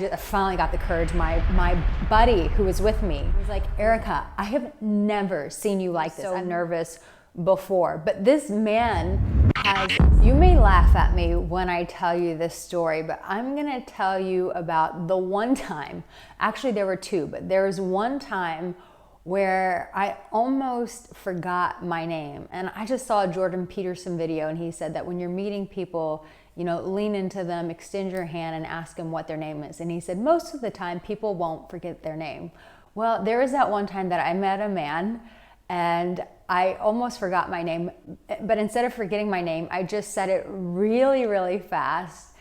I finally got the courage. My buddy who was with me was like, Arica, I have never seen you like this. I'm nervous before, but this man has, you may laugh at me when I tell you this story, but I'm gonna tell you about the one time, actually there were two, but there was one time where I almost forgot my name. And I just saw a Jordan Peterson video, and he said that when you're meeting people, you know, lean into them, extend your hand and ask them what their name is. And he said, most of the time people won't forget their name. Well, there was that one time that I met a man and I almost forgot my name, but instead of forgetting my name, I just said it really, really fast,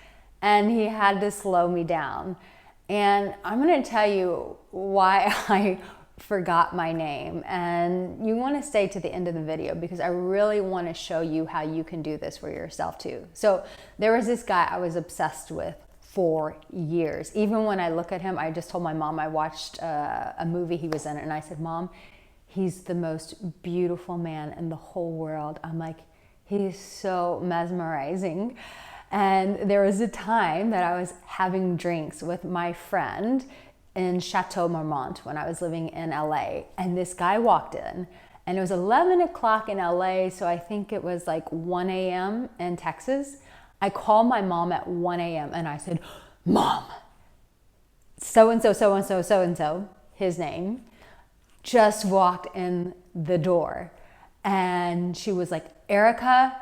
and he had to slow me down. And I'm gonna tell you why I forgot my name, and you want to stay to the end of the video because I really want to show you how you can do this for yourself too. So there was this guy I was obsessed with for years. Even when I look at him, I just told my mom I watched a movie he was in, and I said, Mom, he's the most beautiful man in the whole world. I'm like, he's so mesmerizing. And there was a time that I was having drinks with my friend in Chateau Marmont when I was living in LA, and this guy walked in, and it was 11 o'clock in LA, so I think it was like 1 a.m. in Texas. I called my mom at 1 a.m. and I said, Mom, so-and-so, so-and-so, so-and-so, his name, just walked in the door. And she was like, Arica,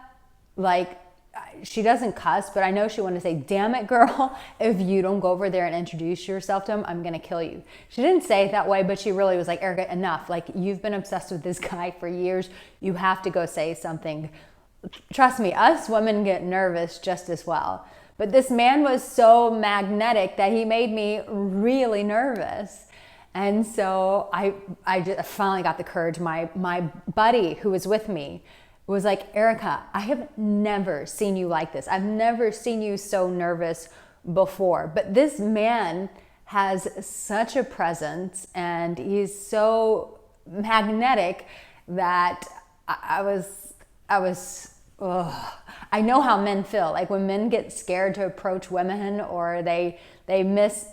like, she doesn't cuss, but I know she wanted to say, damn it, girl, if you don't go over there and introduce yourself to him, I'm gonna kill you. She didn't say it that way, but she really was like, Arica, enough. Like, you've been obsessed with this guy for years. You have to go say something. Trust me, us women get nervous just as well. But this man was so magnetic that he made me really nervous. And so I finally got the courage. My buddy who was with me was like, Arica, I have never seen you like this. I've never seen you so nervous before. But this man has such a presence and he's so magnetic that I know how men feel. Like when men get scared to approach women or they miss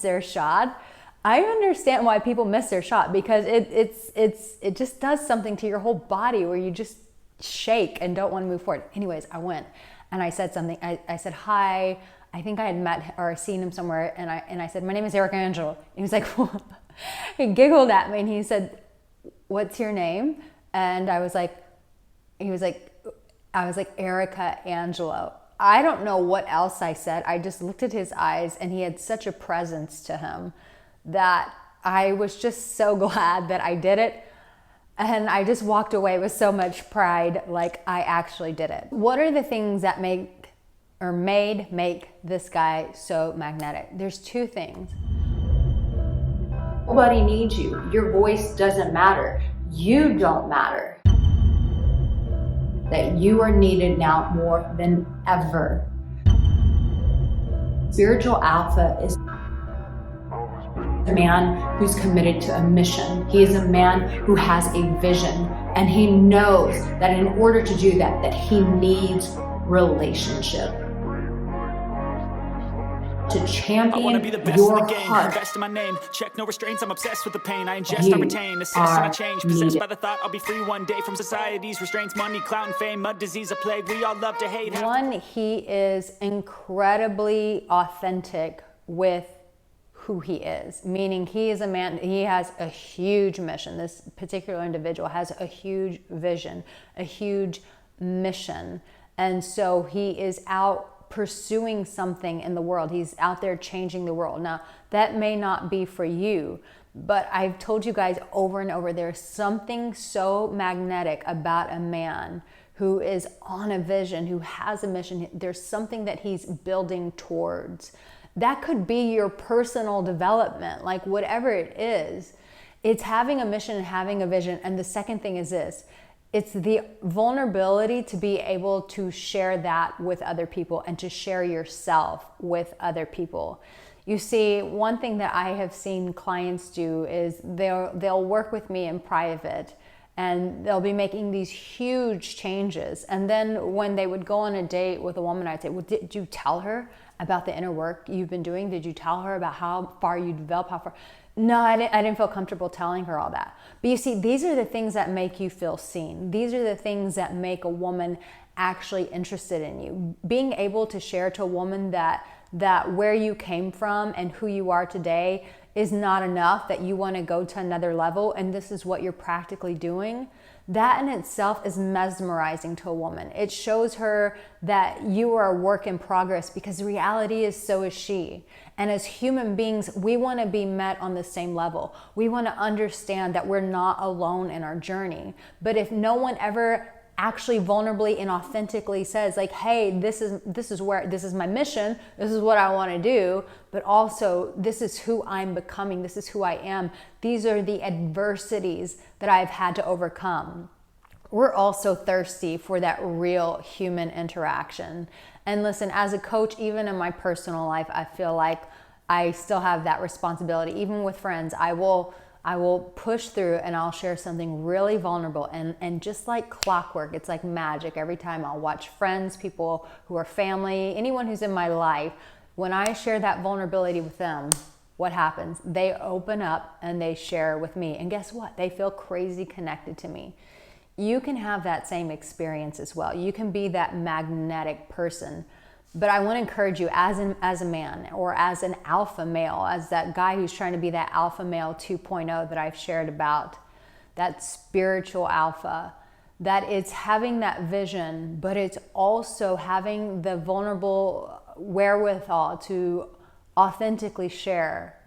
their shot. I understand why people miss their shot, because it just does something to your whole body where you just shake and don't want to move forward. Anyways, I went and I said something. I said, hi, I think I had met or seen him somewhere. And I said, my name is Arica Angelo. And he was like, he giggled at me and he said, what's your name? And I was like, Arica Angelo. I don't know what else I said. I just looked at his eyes and he had such a presence to him that I was just so glad that I did it. And I just walked away with so much pride, like I actually did it. What are the things that make this guy so magnetic? There's two things. Nobody needs you. Your voice doesn't matter. You don't matter. That you are needed now more than ever. Spiritual alpha is a man who's committed to a mission. He is a man who has a vision, and he knows that in order to do that, that he needs relationship. To champion I want to be the best your in the game, heart. best in my name. Check no restraints, I'm obsessed with the pain. I ingest, I retain, assess and I change. Possessed by the thought I'll be free one day from society's restraints, money, clout and fame, mud, disease, a plague. We all love to hate. One, he is incredibly authentic with who he is, meaning he is a man, he has a huge mission. This particular individual has a huge vision, a huge mission. And so he is out pursuing something in the world. He's out there changing the world. Now, that may not be for you, but I've told you guys over and over, there's something so magnetic about a man who is on a vision, who has a mission. There's something that he's building towards. That could be your personal development, like whatever it is. It's having a mission and having a vision. And the second thing is this. It's the vulnerability to be able to share that with other people and to share yourself with other people. You see, one thing that I have seen clients do is they'll work with me in private and they'll be making these huge changes. And then when they would go on a date with a woman, I'd say, well, did you tell her about the inner work you've been doing? Did you tell her about how far you develop, how far? No, I didn't feel comfortable telling her all that. But you see, these are the things that make you feel seen. These are the things that make a woman actually interested in you. Being able to share to a woman that where you came from and who you are today is not enough, that you want to go to another level, and this is what you're practically doing. That in itself is mesmerizing to a woman. It shows her that you are a work in progress, because the reality is so is she. And as human beings, we want to be met on the same level. We want to understand that we're not alone in our journey. But if no one ever actually vulnerably and authentically says, like, hey, this is my mission, this is what I want to do, but also this is who I'm becoming, this is who I am, these are the adversities that I've had to overcome. We're also thirsty for that real human interaction. And listen, as a coach, even in my personal life, I feel like I still have that responsibility. Even with friends, I will push through and I'll share something really vulnerable, and just like clockwork, it's like magic. Every time I'll watch friends, people who are family, anyone who's in my life, when I share that vulnerability with them, what happens? They open up and they share with me, and guess what? They feel crazy connected to me. You can have that same experience as well. You can be that magnetic person. But I want to encourage you as a man, or as an alpha male, as that guy who's trying to be that alpha male 2.0 that I've shared about, that spiritual alpha, that it's having that vision, but it's also having the vulnerable wherewithal to authentically share,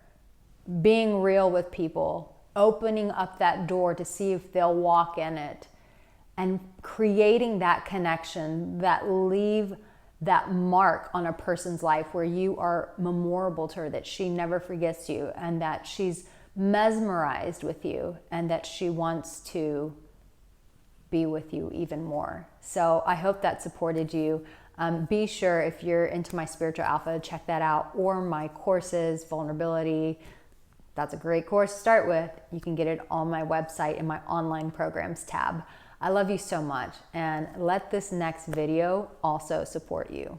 being real with people, opening up that door to see if they'll walk in it, and creating that connection that leave that mark on a person's life where you are memorable to her, that she never forgets you, and that she's mesmerized with you, and that she wants to be with you even more. So I hope that supported you. Be sure, if you're into my spiritual alpha, check that out, or my courses, vulnerability. That's a great course to start with. You can get it on my website in my online programs tab. I love you so much, and let this next video also support you.